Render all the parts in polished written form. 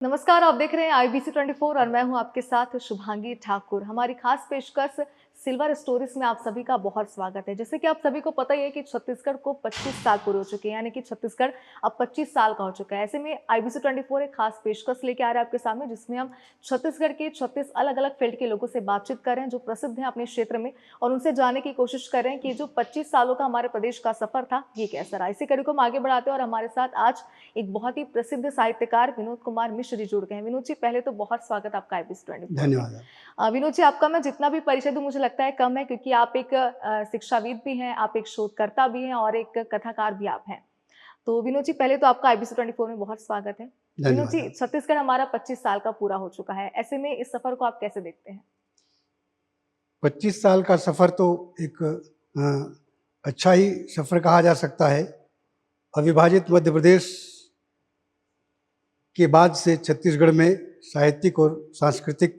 नमस्कार, आप देख रहे हैं IBC 24 और मैं हूं आपके साथ शुभांगी ठाकुर। हमारी खास पेशकश सिल्वर स्टोरीज में आप सभी का बहुत स्वागत है। जैसे कि आप सभी को पता ही है कि छत्तीसगढ़ को 25 साल पूरे हो चुके हैं, यानी कि छत्तीसगढ़ अब 25 साल का हो चुका है। ऐसे में IBC 24 एक खास पेशकश लेके आ रहा है आपके सामने, जिसमें हम छत्तीसगढ़ के 36 अलग अलग फील्ड के लोगों से बातचीत कर रहे हैं जो प्रसिद्ध हैं अपने क्षेत्र में, और उनसे जानने की कोशिश कर रहे हैं कि जो 25 सालों का हमारे प्रदेश का सफर था ये कैसा रहा। इसी कड़ी को हम आगे बढ़ाते हैं और हमारे साथ आज एक बहुत ही प्रसिद्ध साहित्यकार विनोद कुमार मिश्र जी जुड़ गए हैं। विनोद जी, पहले तो बहुत स्वागत आपका IBC 24 में। धन्यवाद। विनोद जी, आपका मैं जितना भी परिचय दूं मुझे लगता है कम है, क्योंकि आप एक शिक्षाविद भी हैं, आप एक शोधकर्ता भी हैं और एक कथाकार भी आप हैं। तो विनोद जी, पहले तो आपका IBC 24 में बहुत स्वागत है। विनोद जी, धन्यवाद। छत्तीसगढ़ हमारा 25 साल का पूरा हो चुका है, ऐसे में इस सफर को आप कैसे देखते हैं? 25 साल का सफ़र तो एक अच्छा ही सफ़र कहा जा सकता है। अविभाजित मध्य प्रदेश के बाद से छत्तीसगढ़ में साहित्यिक और सांस्कृतिक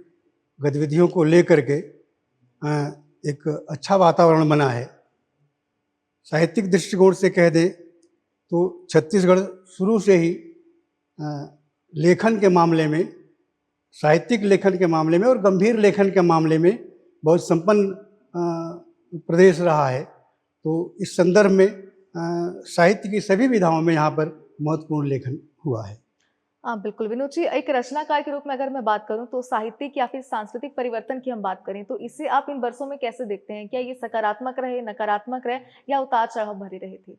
गतिविधियों को लेकर के एक अच्छा वातावरण बना है। साहित्यिक दृष्टिकोण से कह दें तो छत्तीसगढ़ शुरू से ही लेखन के मामले में, साहित्यिक लेखन के मामले में और गंभीर लेखन के मामले में बहुत संपन्न प्रदेश रहा है। तो इस संदर्भ में साहित्य की सभी विधाओं में यहाँ पर महत्वपूर्ण लेखन हुआ है। बिल्कुल विनोद जी, एक रचनाकार के रूप में अगर मैं बात करूं तो साहित्यिक या फिर सांस्कृतिक परिवर्तन की हम बात करें तो इसे आप इन वर्षों में कैसे देखते हैं? क्या ये सकारात्मक रहे, नकारात्मक रहे या उतार चढ़ाव भरे रहे थे?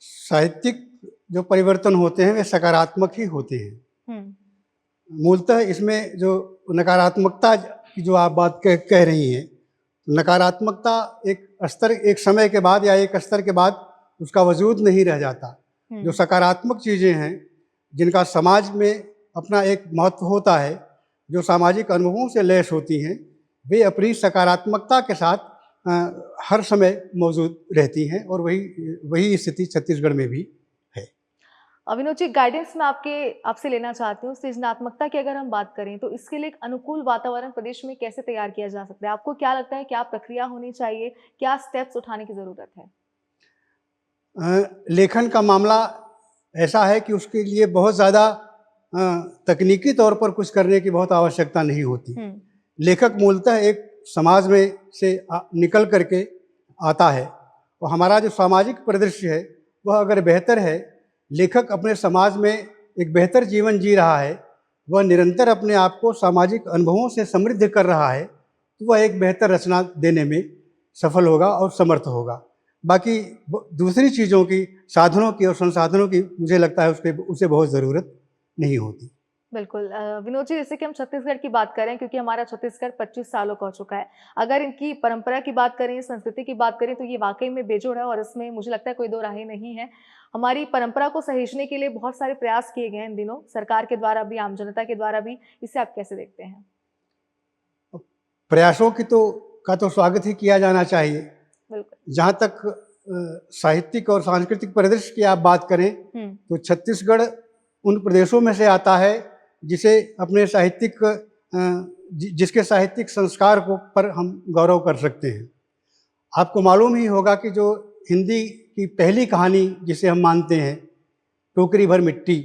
साहित्यिक जो परिवर्तन होते हैं वे सकारात्मक ही होते हैं। मूलतः इसमें जो नकारात्मकता की जो आप बात कह रही हैं, नकारात्मकता एक समय के बाद या एक स्तर के बाद उसका वजूद नहीं रह जाता। जो सकारात्मक चीज़ें हैं जिनका समाज में अपना एक महत्व होता है, जो सामाजिक अनुभवों से लैस होती हैं, वे अपनी सकारात्मकता के साथ हर समय मौजूद रहती हैं और वही स्थिति छत्तीसगढ़ में भी है। विनोद जी, गाइडेंस में आपसे लेना चाहती हूँ। सृजनात्मकता की अगर हम बात करें तो इसके लिए एक अनुकूल वातावरण प्रदेश में कैसे तैयार किया जा सकता है? आपको क्या लगता है, क्या प्रक्रिया होनी चाहिए, क्या स्टेप्स उठाने की जरूरत है? लेखन का मामला ऐसा है कि उसके लिए बहुत ज़्यादा तकनीकी तौर पर कुछ करने की बहुत आवश्यकता नहीं होती। लेखक मूलतः एक समाज में से निकल करके आता है और हमारा जो सामाजिक परिदृश्य है वह अगर बेहतर है, लेखक अपने समाज में एक बेहतर जीवन जी रहा है, वह निरंतर अपने आप को सामाजिक अनुभवों से समृद्ध कर रहा है, तो वह एक बेहतर रचना देने में सफल होगा और समर्थ होगा। बाकी दूसरी चीज़ों की, साधनों की और संसाधनों की मुझे लगता है उसे बहुत ज़रूरत नहीं होती। बिल्कुल विनोद जी, जैसे कि हम छत्तीसगढ़ की बात करें, क्योंकि हमारा छत्तीसगढ़ 25 सालों का हो चुका है। अगर इनकी परंपरा की बात करें, संस्कृति की बात करें तो ये वाकई में बेजोड़ है और इसमें मुझे लगता है कोई दो राहें नहीं है। हमारी परंपरा को सहेजने के लिए बहुत सारे प्रयास किए गए हैं इन दिनों, सरकार के द्वारा भी, आम जनता के द्वारा भी। इसे आप कैसे देखते हैं? प्रयासों का तो स्वागत ही किया जाना चाहिए। जहाँ तक साहित्यिक और सांस्कृतिक परिदृश्य की आप बात करें तो छत्तीसगढ़ उन प्रदेशों में से आता है जिसे अपने जिसके साहित्यिक संस्कार पर हम गौरव कर सकते हैं। आपको मालूम ही होगा कि जो हिंदी की पहली कहानी जिसे हम मानते हैं, टोकरी भर मिट्टी,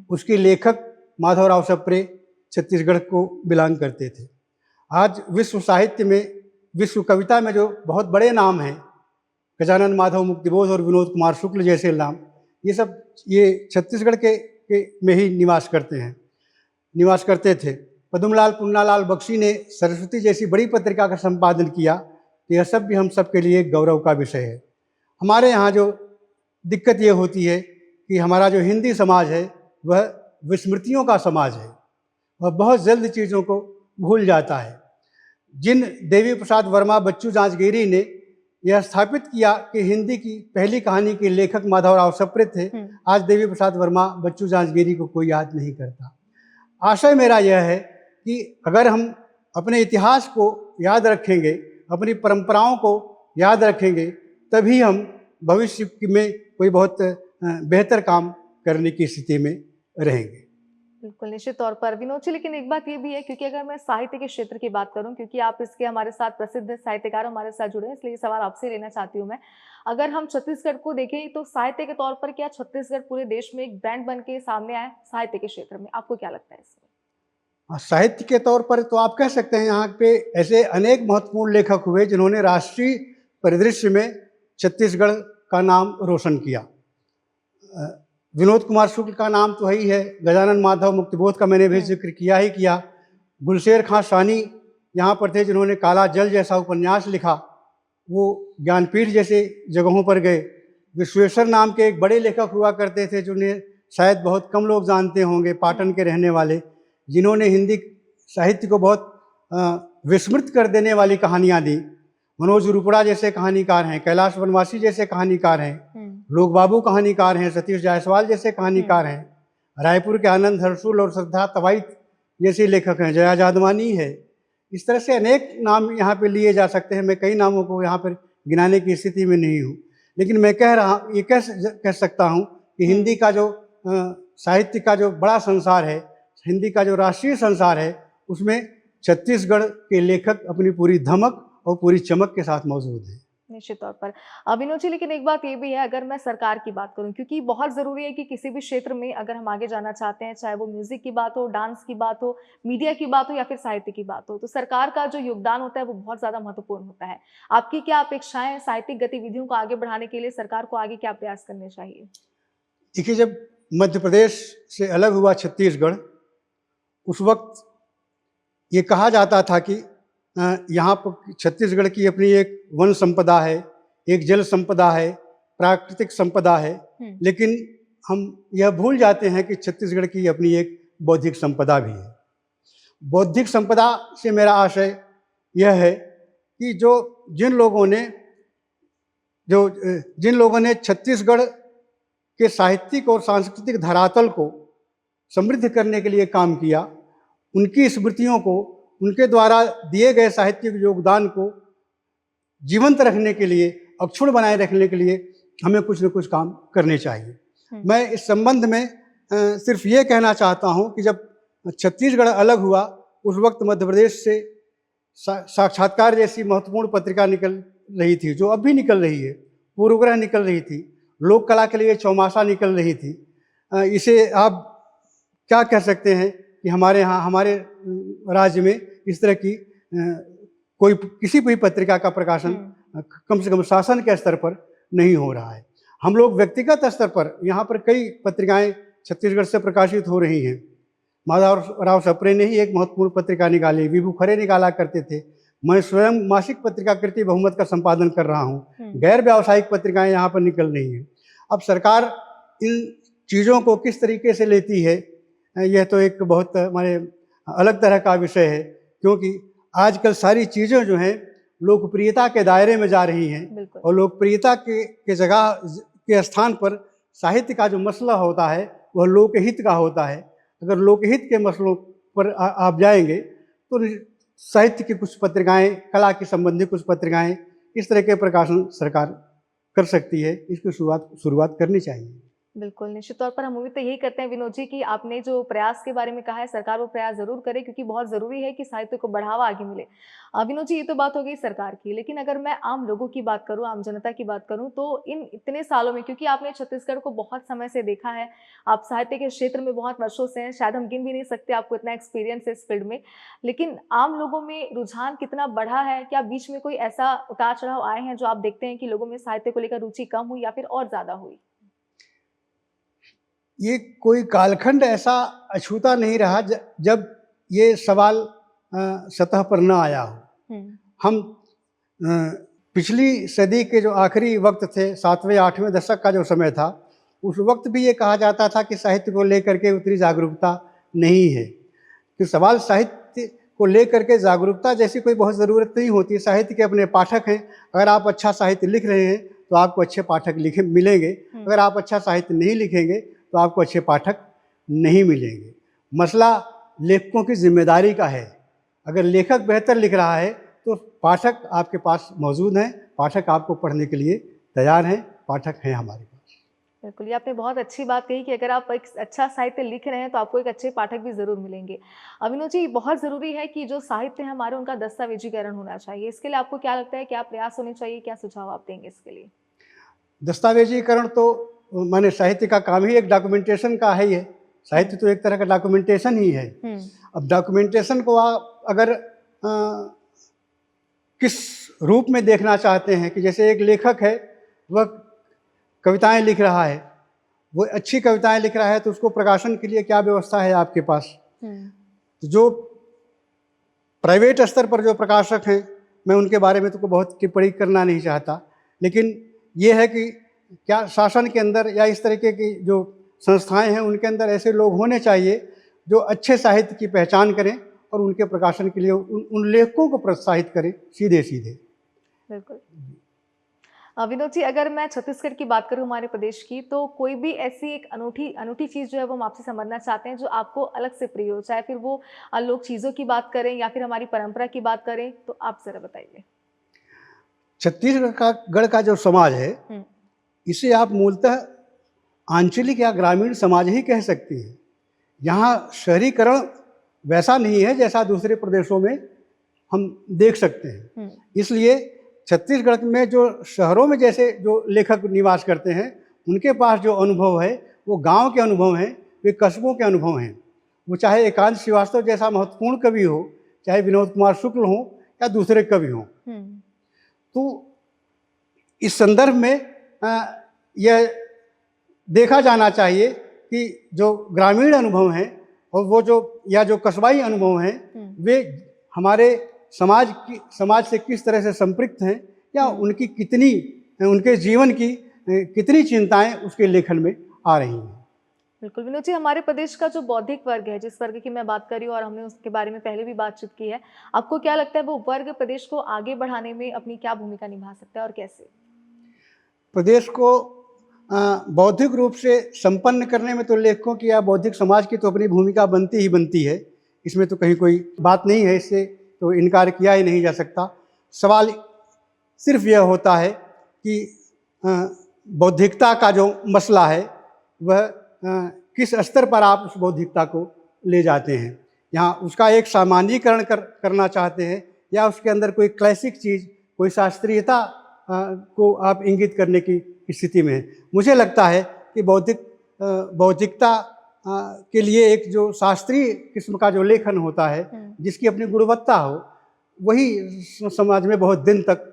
उसके लेखक माधवराव सप्रे छत्तीसगढ़ को बिलोंग करते थे। आज विश्व साहित्य में, विश्व कविता में जो बहुत बड़े नाम हैं, गजानन माधव मुक्तिबोध और विनोद कुमार शुक्ल जैसे नाम, ये छत्तीसगढ़ में ही निवास करते थे। पद्मलाल पुन्नालाल बख्शी ने सरस्वती जैसी बड़ी पत्रिका का संपादन किया, तो यह सब भी हम सब के लिए गौरव का विषय है। हमारे यहाँ जो दिक्कत ये होती है कि हमारा जो हिंदी समाज है वह विस्मृतियों का समाज है, वह बहुत जल्द चीज़ों को भूल जाता है। जिन देवी प्रसाद वर्मा, बच्चू जांजगीरी ने यह स्थापित किया कि हिंदी की पहली कहानी के लेखक माधवराव सप्रे थे, आज देवी प्रसाद वर्मा, बच्चू जांजगीरी को कोई याद नहीं करता। आशय मेरा यह है कि अगर हम अपने इतिहास को याद रखेंगे, अपनी परंपराओं को याद रखेंगे, तभी हम भविष्य में कोई बहुत बेहतर काम करने की स्थिति में रहेंगे। बिल्कुल, निश्चित तौर पर विनोद जी, लेकिन एक बात ये भी है, क्योंकि अगर मैं साहित्य के क्षेत्र की बात करूँ, क्योंकि आप इसके हमारे साथ प्रसिद्ध साहित्यकार हमारे साथ जुड़े हैं, इसलिए ये सवाल आपसे लेना चाहती हूँ मैं। अगर हम छत्तीसगढ़ को देखें तो साहित्य के तौर पर क्या छत्तीसगढ़ पूरे देश में एक ब्रांड बन के सामने आया है साहित्य के क्षेत्र में? आपको क्या लगता है इसमें? साहित्य के तौर पर तो आप कह सकते हैं यहाँ पे ऐसे अनेक महत्वपूर्ण लेखक हुए जिन्होंने राष्ट्रीय परिदृश्य में छत्तीसगढ़ का नाम रोशन किया। विनोद कुमार शुक्ल का नाम तो है ही है, गजानन माधव मुक्तिबोध का मैंने भी जिक्र किया ही किया। गुलशेर खां सानी यहाँ पर थे जिन्होंने काला जल जैसा उपन्यास लिखा, वो ज्ञानपीठ जैसे जगहों पर गए। विश्वेश्वर नाम के एक बड़े लेखक हुआ करते थे जिन्हें शायद बहुत कम लोग जानते होंगे, पाटन के रहने वाले, जिन्होंने हिंदी साहित्य को बहुत विस्मृत कर देने वाली कहानियाँ दी। मनोज रुपड़ा जैसे कहानीकार हैं, कैलाश वनवासी जैसे कहानीकार हैं, लोग बाबू कहानीकार हैं, सतीश जायसवाल जैसे कहानीकार हैं, रायपुर के आनंद हर्षुल और श्रद्धा तवाइत जैसे लेखक हैं, जया जादवानी है। इस तरह से अनेक नाम यहाँ पे लिए जा सकते हैं। मैं कई नामों को यहाँ पर गिनाने की स्थिति में नहीं हूँ, लेकिन मैं ये कह सकता हूँ कि हिंदी का जो साहित्य का जो बड़ा संसार है, हिंदी का जो राष्ट्रीय संसार है, उसमें छत्तीसगढ़ के लेखक अपनी पूरी धमक और पूरी चमक के साथ मौजूद हैं। निश्चित तौर पर विनोद जी, लेकिन एक बात ये भी है, अगर मैं सरकार की बात करूं, क्योंकि बहुत ज़रूरी है कि किसी भी क्षेत्र में अगर हम आगे जाना चाहते हैं, चाहे वो म्यूज़िक की बात हो, डांस की बात हो, मीडिया की बात हो या फिर साहित्य की बात हो, तो सरकार का जो योगदान होता है वो बहुत ज़्यादा महत्वपूर्ण होता है। आपकी क्या अपेक्षाएं हैं साहित्यिक गतिविधियों को आगे बढ़ाने के लिए? सरकार को आगे क्या प्रयास करने चाहिए? देखिए, जब मध्य प्रदेश से अलग हुआ छत्तीसगढ़, उस वक्त ये कहा जाता था कि यहाँ पर छत्तीसगढ़ की अपनी एक वन संपदा है, एक जल संपदा है, प्राकृतिक संपदा है, लेकिन हम यह भूल जाते हैं कि छत्तीसगढ़ की अपनी एक बौद्धिक संपदा भी है। बौद्धिक संपदा से मेरा आशय यह है कि जिन लोगों ने छत्तीसगढ़ के साहित्यिक और सांस्कृतिक धरातल को समृद्ध करने के लिए काम किया, उनकी स्मृतियों को, उनके द्वारा दिए गए साहित्यिक योगदान को जीवंत रखने के लिए, अक्षुण्ण बनाए रखने के लिए हमें कुछ न कुछ काम करने चाहिए। मैं इस संबंध में सिर्फ ये कहना चाहता हूँ कि जब छत्तीसगढ़ अलग हुआ, उस वक्त मध्य प्रदेश से साक्षात्कार जैसी महत्वपूर्ण पत्रिका निकल रही थी, जो अब भी निकल रही है, पूर्वग्रह निकल रही थी, लोक कला के लिए चौमासा निकल रही थी। इसे आप क्या कह सकते हैं कि हमारे यहाँ, हमारे राज्य में इस तरह की किसी भी पत्रिका का प्रकाशन कम से कम शासन के स्तर पर नहीं हो रहा है। हम लोग व्यक्तिगत स्तर पर यहाँ पर कई पत्रिकाएं छत्तीसगढ़ से प्रकाशित हो रही हैं। माधवराव सप्रे ने ही एक महत्वपूर्ण पत्रिका निकाली, विभू खरे निकाला करते थे। मैं स्वयं मासिक पत्रिका कृति बहुमत का संपादन कर रहा हूँ। गैर व्यावसायिक पत्रिकाएं यहाँ पर निकल रही हैं। अब सरकार इन चीज़ों को किस तरीके से लेती है, यह तो एक बहुत हमारे अलग तरह का विषय है, क्योंकि आजकल सारी चीज़ें जो हैं लोकप्रियता के दायरे में जा रही हैं, और लोकप्रियता के जगह के स्थान पर साहित्य का जो मसला होता है वह लोकहित का होता है। अगर लोकहित के मसलों पर आप जाएंगे तो साहित्य की कुछ पत्रिकाएं, कला के संबंधी कुछ पत्रिकाएं, इस तरह के प्रकाशन सरकार कर सकती है। इसकी शुरुआत करनी चाहिए। बिल्कुल, निश्चित तौर पर हम उम्मीद तो यही करते हैं विनोद जी कि आपने जो प्रयास के बारे में कहा है, सरकार वो प्रयास ज़रूर करे, क्योंकि बहुत ज़रूरी है कि साहित्य को बढ़ावा आगे मिले। विनोद जी, ये तो बात हो गई सरकार की, लेकिन अगर मैं आम लोगों की बात करूँ, आम जनता की बात करूँ, तो इन इतने सालों में, क्योंकि आपने छत्तीसगढ़ को बहुत समय से देखा है, आप साहित्य के क्षेत्र में बहुत वर्षों से हैं, शायद हम गिन भी नहीं सकते, आपको इतना एक्सपीरियंस है इस फील्ड में, लेकिन आम लोगों में रुझान कितना बढ़ा है? क्या बीच में कोई ऐसा उतार चढ़ाव आए हैं जो आप देखते हैं कि लोगों में साहित्य को लेकर रुचि कम हुई या फिर और ज़्यादा हुई? ये कोई कालखंड ऐसा अछूता नहीं रहा जब ये सवाल सतह पर न आया हो। हम पिछली सदी के जो आखिरी वक्त थे, 7वें 8वें दशक का जो समय था, उस वक्त भी ये कहा जाता था कि साहित्य को लेकर के उतनी जागरूकता नहीं है। कि सवाल साहित्य को लेकर के जागरूकता जैसी कोई बहुत ज़रूरत नहीं होती। साहित्य के अपने पाठक हैं। अगर आप अच्छा साहित्य लिख रहे हैं तो आपको अच्छे पाठक मिलेंगे। अगर आप अच्छा साहित्य नहीं लिखेंगे तो आपको अच्छे पाठक नहीं मिलेंगे। मसला लेखकों की जिम्मेदारी का है। अगर लेखक बेहतर लिख रहा है तो पाठक आपके पास मौजूद हैं, पाठक आपको पढ़ने के लिए तैयार हैं, पाठक हैं हमारे पास। बिल्कुल, ये आपने बहुत अच्छी बात कही कि अगर आप एक अच्छा साहित्य लिख रहे हैं तो आपको एक अच्छे पाठक भी ज़रूर मिलेंगे। अभिनव जी, बहुत ज़रूरी है कि जो साहित्य है हमारे उनका दस्तावेजीकरण होना चाहिए। इसके लिए आपको क्या लगता है, क्या प्रयास होने चाहिए? क्या सुझाव आप देंगे इसके लिए? दस्तावेजीकरण तो माने साहित्य का काम ही एक डॉक्यूमेंटेशन का है ही है। साहित्य हुँ, तो एक तरह का डॉक्यूमेंटेशन ही है। हुँ, अब डॉक्यूमेंटेशन को आप अगर किस रूप में देखना चाहते हैं कि जैसे एक लेखक है, वह कविताएं लिख रहा है, वो अच्छी कविताएं लिख रहा है, तो उसको प्रकाशन के लिए क्या व्यवस्था है आपके पास? हुँ, तो जो प्राइवेट स्तर पर जो प्रकाशक हैं, मैं उनके बारे में तो बहुत टिप्पणी करना नहीं चाहता, लेकिन ये है कि क्या शासन के अंदर या इस तरीके की जो संस्थाएं हैं उनके अंदर ऐसे लोग होने चाहिए जो अच्छे साहित्य की पहचान करें और उनके प्रकाशन के लिए उन लेखकों को प्रोत्साहित करें सीधे सीधे। बिल्कुल। विनोद जी, अगर मैं छत्तीसगढ़ की बात करूँ हमारे प्रदेश की, तो कोई भी ऐसी एक अनूठी अनूठी चीज़ जो है वो हम आपसे समझना चाहते हैं जो आपको अलग से प्रिय हो, चाहे फिर वो लोक चीज़ों की बात करें या फिर हमारी परंपरा की बात करें, तो आप ज़रा बताइए? छत्तीसगढ़ का जो समाज है, हुँ, इसे आप मूलतः आंचलिक या ग्रामीण समाज ही कह सकती हैं। यहाँ शहरीकरण वैसा नहीं है जैसा दूसरे प्रदेशों में हम देख सकते हैं। हुँ, इसलिए छत्तीसगढ़ में जो शहरों में जैसे जो लेखक निवास करते हैं, उनके पास जो अनुभव है, वो गांव के अनुभव हैं, वे कस्बों के अनुभव हैं। वो चाहे एकांत श्रीवास्तव जैसा महत्वपूर्ण कवि हो, चाहे विनोद कुमार शुक्ल हों या दूसरे कवि हों। हुँ, तो इस संदर्भ में यह देखा जाना चाहिए कि जो ग्रामीण अनुभव हैं और वो जो या जो कस्बाई अनुभव हैं, हुँ, वे हमारे समाज से किस तरह से संपृक्त हैं या हुँ। उनकी कितनी उनके जीवन की कितनी चिंताएं उसके लेखन में आ रही हैं। बिल्कुल, विनोद जी, हमारे प्रदेश का जो बौद्धिक वर्ग है, जिस वर्ग की मैं बात कर रही हूँ और हमने उसके बारे में पहले भी बातचीत की है, आपको क्या लगता है वो वर्ग प्रदेश को आगे बढ़ाने में अपनी क्या भूमिका निभा सकता है और कैसे? प्रदेश को बौद्धिक रूप से संपन्न करने में तो लेखकों की या बौद्धिक समाज की तो अपनी भूमिका बनती ही बनती है। इसमें तो कहीं कोई बात नहीं है, इससे तो इनकार किया ही नहीं जा सकता। सवाल सिर्फ यह होता है कि बौद्धिकता का जो मसला है वह किस स्तर पर आप उस बौद्धिकता को ले जाते हैं। यहाँ उसका एक सामान्यीकरण करना चाहते हैं या उसके अंदर कोई क्लासिक चीज़, कोई शास्त्रीयता को आप इंगित करने की स्थिति में हैं। मुझे लगता है कि बौद्धिकता के लिए एक जो शास्त्रीय किस्म का जो लेखन होता है, हुँ। जिसकी अपनी गुणवत्ता हो, वही समाज में बहुत दिन तक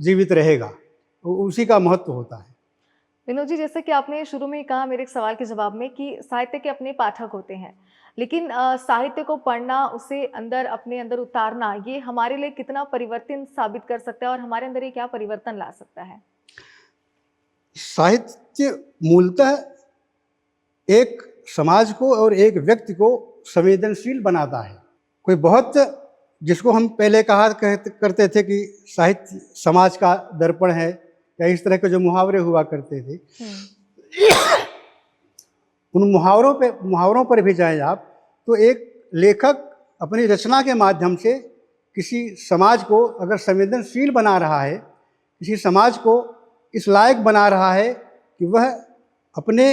जीवित रहेगा। उसी का महत्व होता है। विनोद जी, जैसे कि आपने शुरू में ही कहा मेरे एक सवाल के जवाब में कि साहित्य के अपने पाठक होते हैं, लेकिन साहित्य को पढ़ना, उसे अपने अंदर उतारना, ये हमारे लिए कितना परिवर्तन साबित कर सकता है और हमारे अंदर ये क्या परिवर्तन ला सकता है? साहित्य मूलतः एक समाज को और एक व्यक्ति को संवेदनशील बनाता है। कोई बहुत जिसको हम पहले करते थे कि साहित्य समाज का दर्पण है या इस तरह के जो मुहावरे हुआ करते थे, हुँ, उन मुहावरों पर भी जाएं आप तो एक लेखक अपनी रचना के माध्यम से किसी समाज को अगर संवेदनशील बना रहा है, किसी समाज को इस लायक बना रहा है कि वह अपने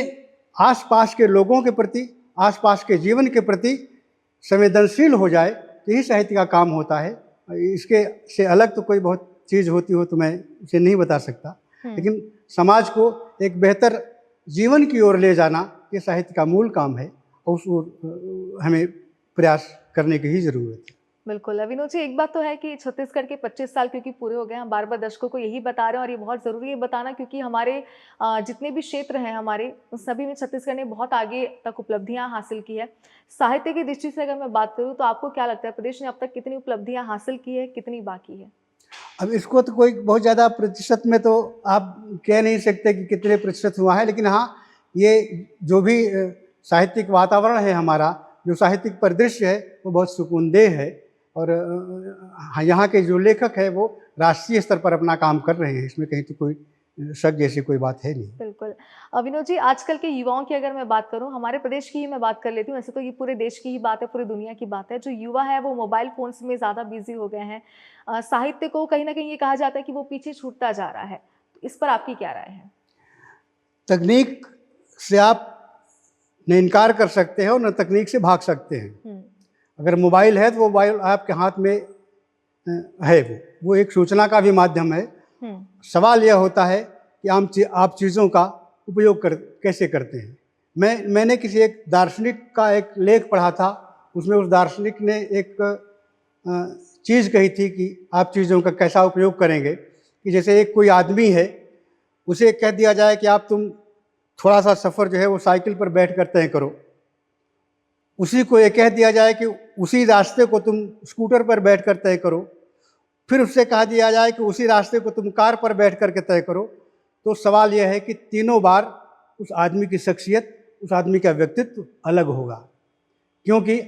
आसपास के लोगों के प्रति, आसपास के जीवन के प्रति संवेदनशील हो जाए, तो यही साहित्य का काम होता है। इसके से अलग तो कोई बहुत चीज़ होती हो तो मैं उसे नहीं बता सकता, हुँ। लेकिन समाज को एक बेहतर जीवन की ओर ले जाना ये साहित्य का मूल काम है और उस ओर हमें प्रयास करने की ही ज़रूरत है। बिल्कुल, विनोद जी, एक बात तो है कि छत्तीसगढ़ के 25 साल क्योंकि पूरे हो गए हैं, हम बार-बार दर्शकों को यही बता रहे हैं और ये बहुत ज़रूरी है बताना क्योंकि हमारे जितने भी क्षेत्र हैं हमारे, उन सभी में छत्तीसगढ़ ने बहुत आगे तक उपलब्धियाँ हासिल की है। साहित्य की दृष्टि से अगर मैं बात करूँ तो आपको क्या लगता है प्रदेश ने अब तक कितनी उपलब्धियाँ हासिल की है, कितनी बाकी है? अब इसको तो कोई बहुत ज़्यादा प्रतिशत में तो आप कह नहीं सकते कि कितने प्रतिशत हुआ है, लेकिन हाँ, ये जो भी साहित्यिक वातावरण है हमारा, जो साहित्यिक परिदृश्य है, वो बहुत सुकूनदेह है और यहाँ के जो लेखक हैं वो राष्ट्रीय स्तर पर अपना काम कर रहे हैं। इसमें कहीं तो कोई शक जैसी कोई बात है नहीं। बिल्कुल। विनोद जी, आजकल के युवाओं की अगर मैं बात करूँ, हमारे प्रदेश की ही मैं बात कर लेती हूँ, वैसे तो ये पूरे देश की ही बात है, पूरी दुनिया की बात है। जो युवा है वो मोबाइल फ़ोन्स में ज़्यादा बिज़ी हो गए हैं। साहित्य को कहीं न कहीं ये कहा जाता है कि वो पीछे छूटता जा रहा है। तो इस पर आपकी क्या राय है? तकनीक से आप न इनकार कर सकते हैं और न तकनीक से भाग सकते हैं। अगर मोबाइल है तो वो मोबाइल आपके हाथ में है, वो एक सूचना का भी माध्यम है। सवाल यह होता है कि आप चीज़ों का उपयोग कैसे करते हैं। मैंने किसी एक दार्शनिक का एक लेख पढ़ा था, उसमें उस दार्शनिक ने एक चीज़ कही थी कि आप चीज़ों का कैसा उपयोग करेंगे। कि जैसे एक कोई आदमी है, उसे कह दिया जाए कि तुम थोड़ा सा सफ़र जो है वो साइकिल पर बैठ कर तय करो। उसी को ये कह दिया जाए कि उसी रास्ते को तुम स्कूटर पर बैठ कर तय करो। फिर उससे कहा दिया जाए कि उसी रास्ते को तुम कार पर बैठ कर के तय करो। तो सवाल यह है कि तीनों बार उस आदमी की शख्सियत, उस आदमी का व्यक्तित्व अलग होगा, क्योंकि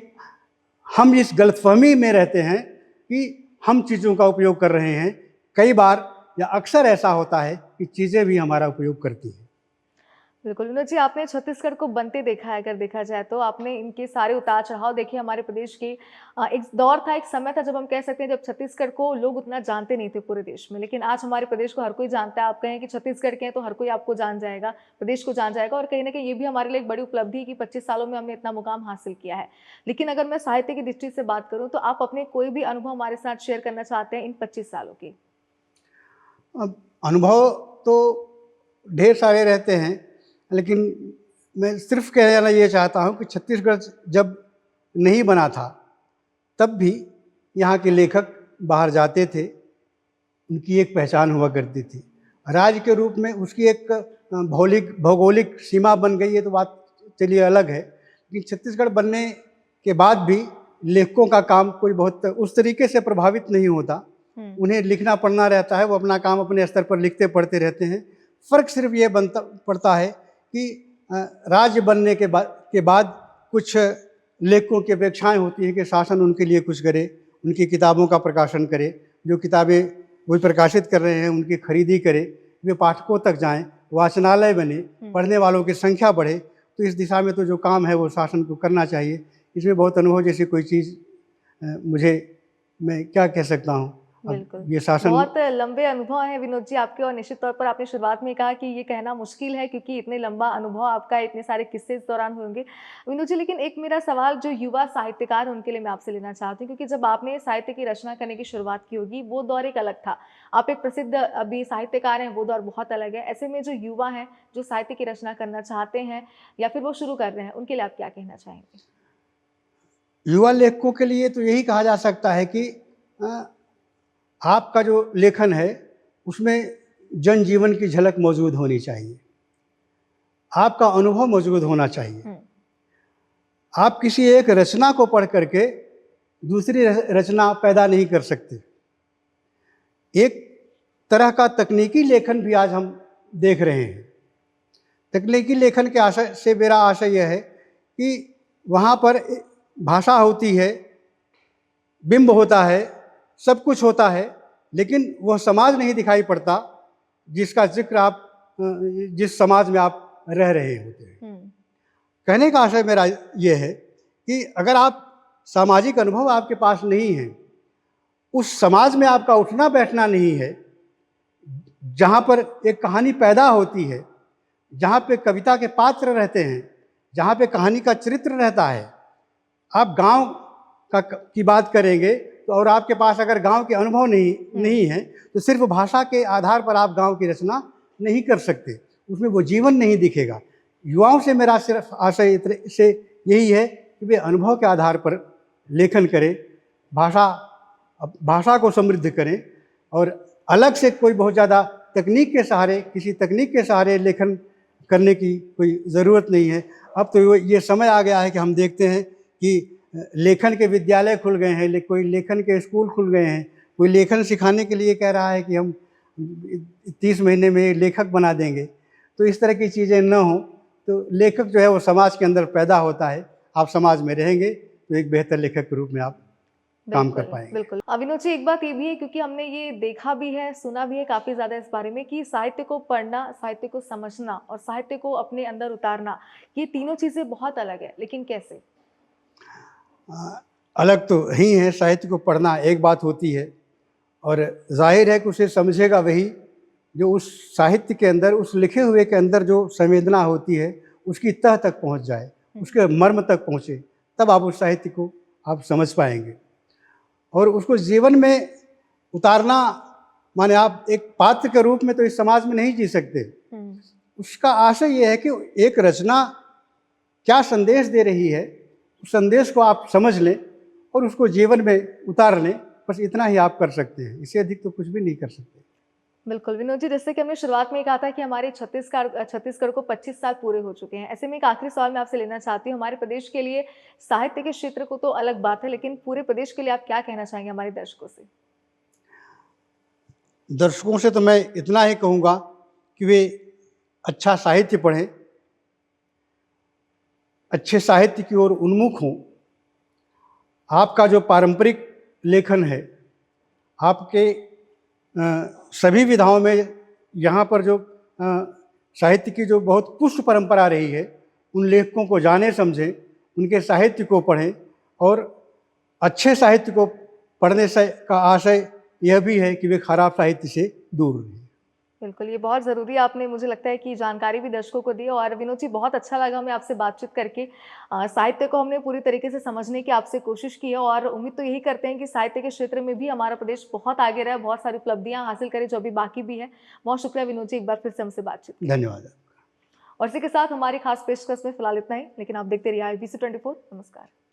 हम इस गलतफहमी में रहते हैं कि हम चीज़ों का उपयोग कर रहे हैं। कई बार या अक्सर ऐसा होता है कि चीज़ें भी हमारा उपयोग करती हैं। बिल्कुल विनोद जी, आपने छत्तीसगढ़ को बनते देखा है, अगर देखा जाए तो आपने इनके सारे उतार चढ़ाव देखे। हमारे प्रदेश के एक दौर था, एक समय था जब हम कह सकते हैं जब छत्तीसगढ़ को लोग उतना जानते नहीं थे पूरे देश में, लेकिन आज हमारे प्रदेश को हर कोई जानता है। आप कहें कि छत्तीसगढ़ के हैं तो हर कोई आपको जान जाएगा, प्रदेश को जान जाएगा। और कहीं ना कहीं ये भी हमारे लिए एक बड़ी उपलब्धि है कि 25 सालों में हमने इतना मुकाम हासिल किया है। लेकिन अगर मैं साहित्य की दृष्टि से बात करूँ तो आप अपने कोई भी अनुभव हमारे साथ शेयर करना चाहते हैं इन 25 सालों के? अब अनुभव तो ढेर सारे रहते हैं, लेकिन मैं सिर्फ कहना ये चाहता हूँ कि छत्तीसगढ़ जब नहीं बना था तब भी यहाँ के लेखक बाहर जाते थे, उनकी एक पहचान हुआ करती थी। राज्य के रूप में उसकी एक भौगोलिक सीमा बन गई है तो बात चलिए अलग है, लेकिन छत्तीसगढ़ बनने के बाद भी लेखकों का काम कोई बहुत उस तरीके से प्रभावित नहीं होता। उन्हें लिखना पढ़ना रहता है, वो अपना काम अपने स्तर पर लिखते पढ़ते रहते हैं। फ़र्क सिर्फ ये पड़ता है कि राज्य बनने के बाद कुछ लेखकों की अपेक्षाएं होती हैं कि शासन उनके लिए कुछ करे, उनकी किताबों का प्रकाशन करे, जो किताबें वो प्रकाशित कर रहे हैं उनकी खरीदी करे, वे पाठकों तक जाएं, वाचनालय बने, पढ़ने वालों की संख्या बढ़े। तो इस दिशा में तो जो काम है वो शासन को करना चाहिए। इसमें बहुत अनुभव जैसी कोई चीज़ मैं क्या कह सकता हूँ। बिल्कुल, ये शासन बहुत लंबे अनुभव हैं विनोद जी आपके, और निश्चित तौर पर आपने शुरुआत में कहा कि ये कहना मुश्किल है क्योंकि इतने लंबा अनुभव आपका, इतने सारे किस्से इस दौरान होंगे विनोद जी। लेकिन एक मेरा सवाल जो युवा साहित्यकार उनके लिए मैं आपसे लेना चाहती हूँ, क्योंकि जब आपने साहित्य की रचना करने की शुरुआत की होगी वो दौर एक अलग था। आप एक प्रसिद्ध अभी साहित्यकार हैं, वो दौर बहुत अलग है। ऐसे में जो युवा हैं जो साहित्य की रचना करना चाहते हैं या फिर वो शुरू कर रहे हैं, उनके लिए आप क्या कहना चाहेंगे? युवा लेखकों के लिए तो यही कहा जा सकता है कि आपका जो लेखन है उसमें जनजीवन की झलक मौजूद होनी चाहिए, आपका अनुभव मौजूद होना चाहिए। आप किसी एक रचना को पढ़ करके दूसरी रचना पैदा नहीं कर सकते। एक तरह का तकनीकी लेखन भी आज हम देख रहे हैं। तकनीकी लेखन के आशय से मेरा आशय यह है कि वहाँ पर भाषा होती है, बिंब होता है, सब कुछ होता है, लेकिन वह समाज नहीं दिखाई पड़ता जिसका जिक्र आप जिस समाज में आप रह रहे होते हैं। कहने का आशय मेरा ये है कि अगर आप सामाजिक अनुभव आपके पास नहीं है, उस समाज में आपका उठना बैठना नहीं है जहाँ पर एक कहानी पैदा होती है, जहाँ पे कविता के पात्र रहते हैं, जहाँ पे कहानी का चरित्र रहता है। आप गांव की बात करेंगे तो और आपके पास अगर गांव के अनुभव नहीं है तो सिर्फ भाषा के आधार पर आप गांव की रचना नहीं कर सकते, उसमें वो जीवन नहीं दिखेगा। युवाओं से मेरा सिर्फ आशय से यही है कि वे अनुभव के आधार पर लेखन करें, भाषा को समृद्ध करें, और अलग से कोई बहुत ज़्यादा किसी तकनीक के सहारे लेखन करने की कोई ज़रूरत नहीं है। अब तो ये समय आ गया है कि हम देखते हैं कि लेखन के विद्यालय खुल गए हैं, कोई लेखन के स्कूल खुल गए हैं, कोई लेखन सिखाने के लिए कह रहा है कि हम 30 महीने में लेखक बना देंगे। तो इस तरह की चीज़ें न हो तो लेखक जो है वो समाज के अंदर पैदा होता है। आप समाज में रहेंगे तो एक बेहतर लेखक के रूप में आप काम कर पाएंगे। बिल्कुल विनोद जी, एक बात ये भी है क्योंकि हमने ये देखा भी है, सुना भी है काफ़ी ज़्यादा इस बारे में कि साहित्य को पढ़ना, साहित्य को समझना और साहित्य को अपने अंदर उतारना, ये तीनों चीज़ें बहुत अलग है। लेकिन कैसे? अलग तो ही है। साहित्य को पढ़ना एक बात होती है और जाहिर है कि उसे समझेगा वही जो उस साहित्य के अंदर, उस लिखे हुए के अंदर जो संवेदना होती है, उसकी तह तक पहुंच जाए, उसके मर्म तक पहुंचे, तब आप उस साहित्य को आप समझ पाएंगे। और उसको जीवन में उतारना माने आप एक पात्र के रूप में तो इस समाज में नहीं जी सकते। उसका आशय यह है कि एक रचना क्या संदेश दे रही है, उस संदेश को आप समझ लें और उसको जीवन में उतार लें। बस इतना ही आप कर सकते हैं, इससे अधिक तो कुछ भी नहीं कर सकते। बिल्कुल विनोद जी, जैसे कि हमने शुरुआत में कहा था कि हमारे छत्तीसगढ़ को 25 साल पूरे हो चुके हैं। ऐसे में एक आखिरी सवाल मैं आपसे लेना चाहती हूँ, हमारे प्रदेश के लिए साहित्य के क्षेत्र को तो अलग बात है, लेकिन पूरे प्रदेश के लिए आप क्या कहना चाहेंगे हमारे दर्शकों से? दर्शकों से तो मैं इतना ही कहूँगा कि वे अच्छा साहित्य पढ़ें, अच्छे साहित्य की ओर उन्मुख हों। आपका जो पारंपरिक लेखन है, आपके सभी विधाओं में यहाँ पर जो साहित्य की जो बहुत पुष्ट परंपरा रही है, उन लेखकों को जाने समझें, उनके साहित्य को पढ़ें। और अच्छे साहित्य को पढ़ने से का आशय यह भी है कि वे खराब साहित्य से दूर रहें। बिल्कुल, ये बहुत ज़रूरी है, आपने मुझे लगता है कि जानकारी भी दर्शकों को दी। और विनोद जी, बहुत अच्छा लगा हमें आपसे बातचीत करके। साहित्य को हमने पूरी तरीके से समझने की आपसे कोशिश की है और उम्मीद तो यही करते हैं कि साहित्य के क्षेत्र में भी हमारा प्रदेश बहुत आगे रहे, बहुत सारी उपलब्धियाँ हासिल करे जो अभी बाकी भी है। बहुत शुक्रिया विनोद जी, एक बार फिर से हमसे बातचीत की। धन्यवाद। और इसी के साथ हमारी खास पेशकश में फिलहाल इतना ही, लेकिन आप देखते रहिए IBC 24। नमस्कार।